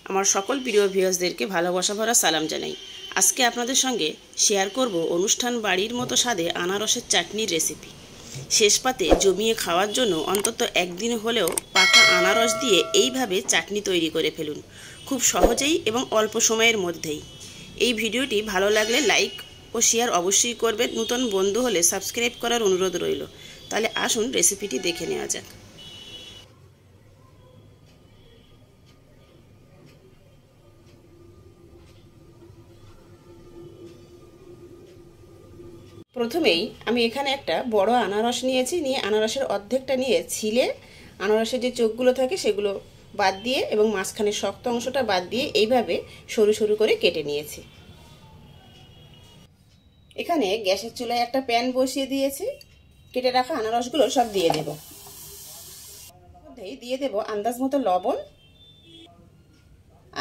আমার সকল প্রিয় ভিউয়ার্সদেরকে ভালোবাসা ভরা সালাম জানাই। আজকে আপনাদের সঙ্গে শেয়ার করব অনুষ্ঠান বাড়ির মতো স্বাদে আনারসের চাটনির রেসিপি। শেষ পাতে জমিয়ে খাওয়ার জন্য অন্তত একদিন হলেও পাকা আনারস দিয়ে এইভাবে চাটনি তৈরি করে ফেলুন, খুব সহজেই এবং অল্প সময়ের মধ্যেই। এই ভিডিওটি ভালো লাগলে লাইক ও শেয়ার অবশ্যই করবেন। নতুন বন্ধু হলে সাবস্ক্রাইব করার অনুরোধ রইল। তাহলে আসুন রেসিপিটি দেখে নেওয়া যাক। প্রথমেই আমি এখানে একটা বড় আনারস নিয়েছি, নিয়ে আনারসের অর্ধেকটা নিয়ে ছিলে আনারসের যে চোখগুলো থাকে সেগুলো বাদ দিয়ে এবং মাঝখানে শক্ত অংশটা বাদ দিয়ে এইভাবে সরু সরু করে কেটে নিয়েছি। এখানে গ্যাসের চুলায় একটা প্যান বসিয়ে দিয়েছি, কেটে রাখা আনারসগুলো সব দিয়ে দেব। মধ্যেই দিয়ে দেব আন্দাজ মতো লবণ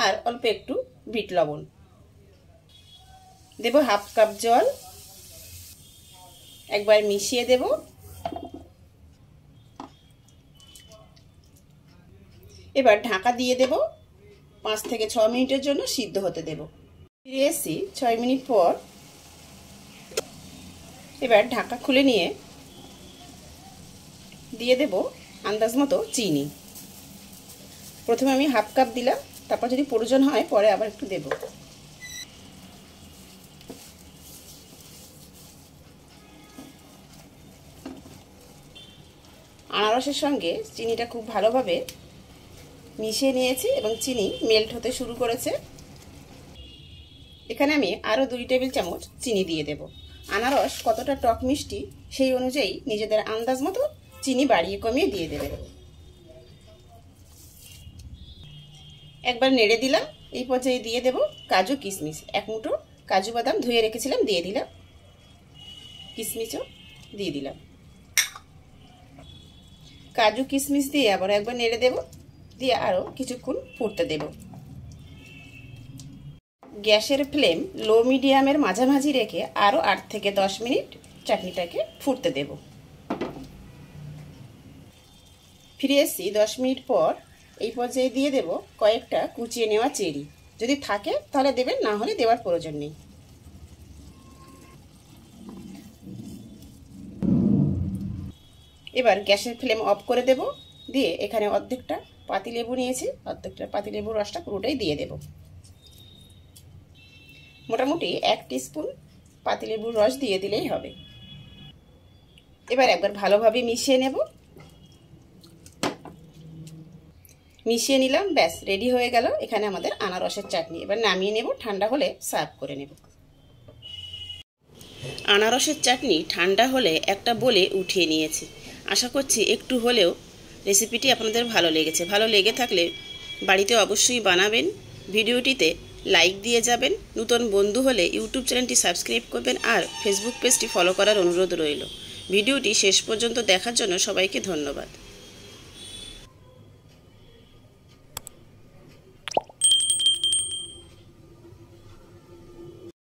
আর অল্প একটু বিট লবণ, দেব হাফ কাপ জল, একবার মিশিয়ে দেব। এবার ঢাকা দিয়ে দেব, 5 থেকে 6 মিনিটের জন্য সিদ্ধ হতে দেব। ফিরে এসেছি 6 মিনিট পর। এবার ঢাকা খুলে নিয়ে দিয়ে দেব আন্দাজ মতো চিনি। প্রথমে আমি হাফ কাপ দিলাম, তারপর যদি প্রয়োজন হয় পরে আবার একটু দেব। আনারসের সঙ্গে চিনিটা খুব ভালোভাবে মিশিয়ে নিয়েছি এবং চিনি মেল্ট হতে শুরু করেছে। এখানে আমি আরও 2 টেবিল চামচ চিনি দিয়ে দেব। আনারস কতটা টক মিষ্টি সেই অনুযায়ী নিজেদের আন্দাজ মতো চিনি বাড়িয়ে কমিয়ে দিয়ে দেবেন। একবার নেড়ে দিলাম। এই পর্যায়ে দিয়ে দেব কাজু কিশমিশ, 1 মুঠো কাজু বাদাম ধুয়ে রেখেছিলাম দিয়ে দিলাম, কিশমিশও দিয়ে দিলাম। কাজু কিশমিশ দিয়ে আবার একবার নেড়ে দেব, দিয়ে আরও কিছুক্ষণ ফুটতে দেব। গ্যাসের ফ্লেম লো মিডিয়ামের মাঝামাঝি রেখে আরও 8 থেকে 10 মিনিট চাটনিটাকে ফুটতে দেব। ফিরে এসেছি 10 মিনিট পর। এই পর্যায়ে দিয়ে দেব কয়েকটা কুচিয়ে নেওয়া চেরি, যদি থাকে তাহলে দেবেন, না হলে দেওয়ার প্রয়োজন নেই। এবার গ্যাসের ফ্লেম অফ করে দেব, দিয়ে এখানে অর্ধেকটা পাতিলেবু নিয়েছি, অর্ধেকটা পাতিলেবুর রসটা পুরোটাই দিয়ে দেব। মোটামুটি 1 টিস্পুন পাতিলেবুর রস দিয়ে দিলেই হবে। এবার একবার ভালোভাবে মিশিয়ে নেব। মিশিয়ে নিলাম, ব্যাস রেডি হয়ে গেল এখানে আমাদের আনারসের চাটনি। এবার নামিয়ে নেব, ঠান্ডা হলে সার্ভ করে নেব। আনারসের চাটনি ঠান্ডা হলে একটা বলে উঠিয়ে নিয়েছি। আশা করছি একটু হলেও রেসিপিটি আপনাদের ভালো লেগেছে। ভালো লেগে থাকলে বাড়িতে অবশ্যই বানাবেন, ভিডিওটিতে লাইক দিয়ে যাবেন। নতুন বন্ধু হলে ইউটিউব চ্যানেলটি সাবস্ক্রাইব করবেন আর ফেসবুক পেজটি ফলো করার অনুরোধ রইল। ভিডিওটি শেষ পর্যন্ত দেখার জন্য সবাইকে ধন্যবাদ।